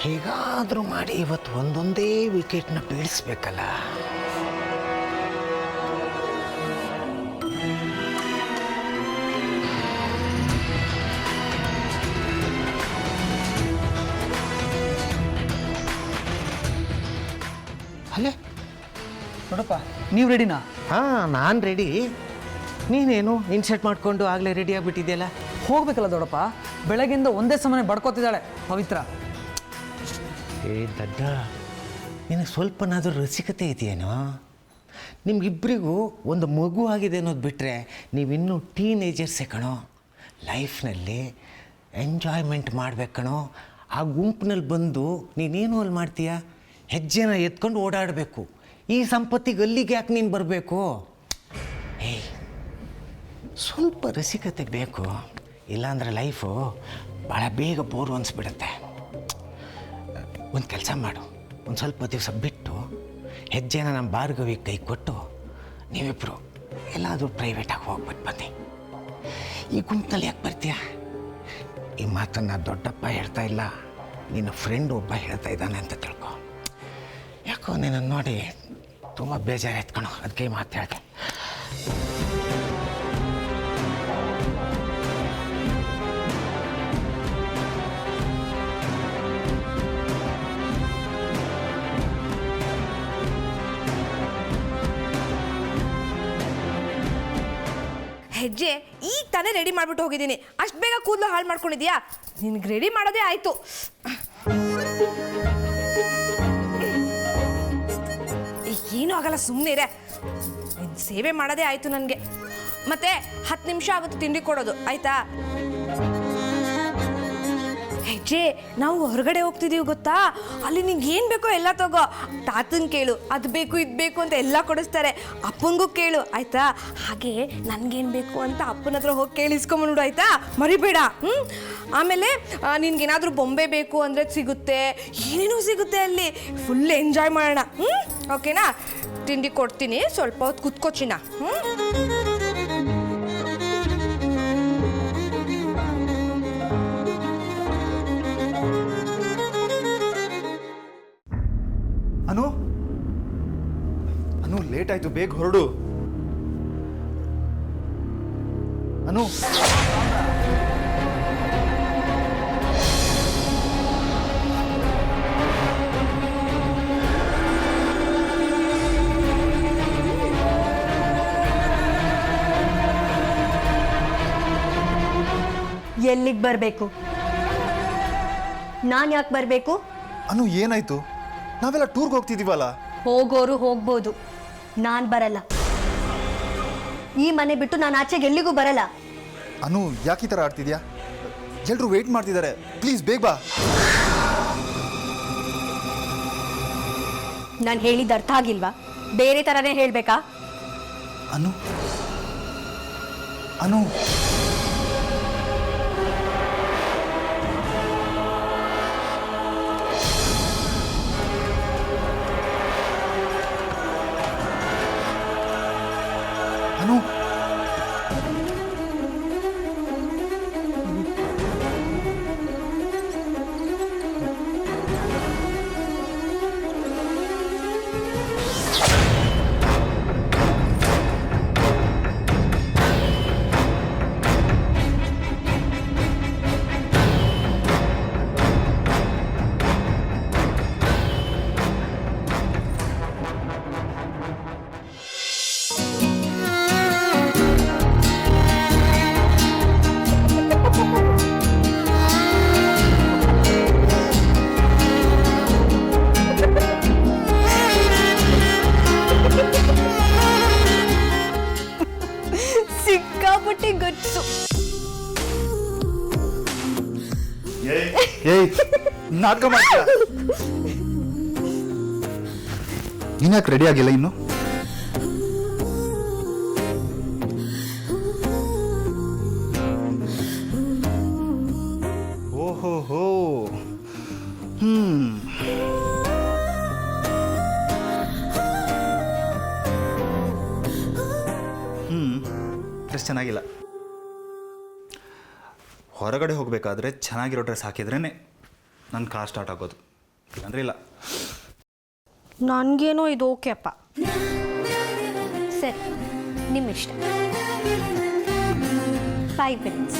ಹೇಗಾದರೂ ಮಾಡಿ ಇವತ್ತು ಒಂದೊಂದೇ ವಿಕೆಟ್ನ ಬೀಳಿಸ್ಬೇಕಲ್ಲ. ಅಲ್ಲೇ ನೋಡಪ್ಪ, ನೀವು ರೆಡಿನಾ? ಹಾಂ, ನಾನು ರೆಡಿ. ನೀನೇನು ಇನ್ಸೆಟ್ ಮಾಡಿಕೊಂಡು ಆಗಲೇ ರೆಡಿ ಆಗಿಬಿಟ್ಟಿದೆಯಲ್ಲ? ಹೋಗ್ಬೇಕಲ್ಲ ದೊಡ್ಡಪ್ಪ, ಬೆಳಗ್ಗೆಯಿಂದ ಒಂದೇ ಸಮನೆ ಬಡ್ಕೋತಿದ್ದಾಳೆ ಪವಿತ್ರ. ಏ ದಡ್ಡ, ನಿನಗೆ ಸ್ವಲ್ಪನಾದರೂ ರಸಿಕತೆ ಇದೆಯೇನೋ? ನಿಮಗಿಬ್ಬರಿಗೂ ಒಂದು ಮಗು ಆಗಿದೆ ಅನ್ನೋದು ಬಿಟ್ಟರೆ ನೀವಿನ್ನೂ ಟೀನೇಜರ್ಸೇ ಕಣೋ. ಲೈಫ್ನಲ್ಲಿ ಎಂಜಾಯ್ಮೆಂಟ್ ಮಾಡ್ಬೇಕು ಕಣೋ. ಆ ಗುಂಪಿನಲ್ಲಿ ಬಂದು ನೀನೇನು ಅಲ್ಲಿ ಮಾಡ್ತೀಯ? ಹೆಜ್ಜೆನ ಎತ್ಕೊಂಡು ಓಡಾಡಬೇಕು. ಈ ಸಂಪತ್ತಿಗೆ ಅಲ್ಲಿಗೆ ಯಾಕೆ ನೀನು ಬರಬೇಕು? ಏಯ್, ಸ್ವಲ್ಪ ರಸಿಕತೆ ಬೇಕು, ಇಲ್ಲಾಂದರೆ ಲೈಫು ಭಾಳ ಬೇಗ ಬೋರು ಅನಿಸ್ಬಿಡುತ್ತೆ. ಒಂದು ಕೆಲಸ ಮಾಡು, ಒಂದು ಸ್ವಲ್ಪ ದಿವಸ ಬಿಟ್ಟು ಹೆಜ್ಜೆನ ನಮ್ಮ ಭಾರ್ಗವಿಗೆ ಕೈ ಕೊಟ್ಟು ನೀವಿಬ್ಬರು ಎಲ್ಲಾದರೂ ಪ್ರೈವೇಟಾಗಿ ಹೋಗ್ಬಿಟ್ಟು ಬನ್ನಿ. ಈ ಗುಂಪಿನಲ್ಲಿ ಯಾಕೆ ಬರ್ತೀಯ? ಈ ಮಾತನ್ನು ದೊಡ್ಡಪ್ಪ ಹೇಳ್ತಾ ಇಲ್ಲ, ನಿನ್ನ ಫ್ರೆಂಡ್ ಒಬ್ಬ ಹೇಳ್ತಾ ಇದ್ದಾನೆ ಅಂತ ತಿಳ್ಕೊ. ಯಾಕೋ ನಿನ್ನನ್ನು ನೋಡಿ ತುಂಬ ಬೇಜಾರಾಯ್ತು ಕಣೋ, ಅದಕ್ಕೆ ಮಾತು ಹೇಳಿದೆ. ಹೆಜ್ಜೆ ಈಗ ತಾನೇ ರೆಡಿ ಮಾಡಿಬಿಟ್ಟು ಹೋಗಿದ್ದೀನಿ. ಅಷ್ಟು ಬೇಗ ಕೂದಲು ಹಾಳು ಮಾಡ್ಕೊಂಡಿದ್ಯಾ? ನಿನಗೆ ರೆಡಿ ಮಾಡೋದೇ ಆಯಿತು. ಏನೂ ಆಗಲ್ಲ, ಸುಮ್ಮನೆ ಇರೇ. ನಿನ್ನ ಸೇವೆ ಮಾಡೋದೇ ಆಯಿತು ನನಗೆ. ಮತ್ತೆ 10 ನಿಮಿಷ ಆಗುತ್ತೆ ತಿಂಡಿ ಕೊಡೋದು, ಆಯಿತಾ? ಹೆಜ್ಜೆ, ನಾವು ಹೊರಗಡೆ ಹೋಗ್ತಿದ್ದೀವಿ ಗೊತ್ತಾ? ಅಲ್ಲಿ ನಿಂಗೆ ಏನು ಬೇಕೋ ಎಲ್ಲ ತಗೋ. ತಾತನ ಕೇಳು, ಅದು ಬೇಕು ಇದು ಬೇಕು ಅಂತ ಎಲ್ಲ ಕೊಡಿಸ್ತಾರೆ. ಅಪ್ಪನಿಗೂ ಕೇಳು, ಆಯಿತಾ? ಹಾಗೆ ನನಗೇನು ಬೇಕು ಅಂತ ಅಪ್ಪನ ಹತ್ರ ಹೋಗಿ ಕೇಳಿಸ್ಕೊಂಬಂಡು, ಆಯಿತಾ? ಮರಿಬೇಡ. ಆಮೇಲೆ ನಿನ್ಗೇನಾದರೂ ಬೊಂಬೆ ಬೇಕು ಅಂದರೆ ಸಿಗುತ್ತೆ, ಏನೇನೋ ಸಿಗುತ್ತೆ ಅಲ್ಲಿ. ಫುಲ್ ಎಂಜಾಯ್ ಮಾಡೋಣ. ಓಕೆನಾ? ತಿಂಡಿ ಕೊಡ್ತೀನಿ, ಸ್ವಲ್ಪ ಹೊತ್ತು ಕುತ್ಕೋಚಿನ. ಅನು, ಅನು ಲೇಟ್ ಆಯ್ತು, ಬೇಗ ಹೊರಡು. ಅನು, ಎಲ್ಲಿಗೆ ಬರಬೇಕು? ನಾನು ಯಾಕೆ ಬರಬೇಕು? ಅನು ಏನಾಯ್ತು? ನಾವೆಲ್ಲ ಟೂರ್ಗೆ ಹೋಗ್ತಿದ್ದೀವಲ್ಲ. ಹೋಗೋರು ಹೋಗ್ಬೋದು, ನಾನು ಬರಲ್ಲ. ಈ ಮನೆ ಬಿಟ್ಟು ನಾನು ಆಚೆಗೆ ಎಲ್ಲಿಗೂ ಬರಲ್ಲ. ಅನು, ಯಾಕೆ ಈ ಥರ ಆಡ್ತಿದ್ಯಾ? ಎಲ್ಲರೂ ವೆಯ್ಟ್ ಮಾಡ್ತಿದ್ದಾರೆ, ಪ್ಲೀಸ್ ಬೇಗ ಬಾ. ನಾನು ಹೇಳಿದ್ದು ಅರ್ಥ ಆಗಿಲ್ವಾ? ಬೇರೆ ಥರನೇ ಹೇಳಬೇಕಾ? ಅನು, ಅನು, ಅನು, ಸಿಕ್ಕಾಪಟ್ಟೆ ಗೊತ್ತು. ಏಯ್, ನಾಟಕ ಮಾಡ್ತೀಯ? ನೀನ್ಯಾಕೆ ರೆಡಿ ಆಗಿಲ್ಲ ಇನ್ನು? ಓಹೋ, ಡ್ರೆಸ್ ಚೆನ್ನಾಗಿಲ್ಲ. ಹೊರಗಡೆ ಹೋಗಬೇಕಾದ್ರೆ ಚೆನ್ನಾಗಿರೋ ಡ್ರೆಸ್ ಹಾಕಿದ್ರೇ ನನ್ನ ಕಾರ್ ಸ್ಟಾರ್ಟ್ ಆಗೋದು. ಅಂದರೆ ಇಲ್ಲ. ನನಗೇನೋ ಇದು ಓಕೆ ಅಪ್ಪ. ಸರಿ, ನಿಮ್ಮ ಇಷ್ಟ. 5 minutes.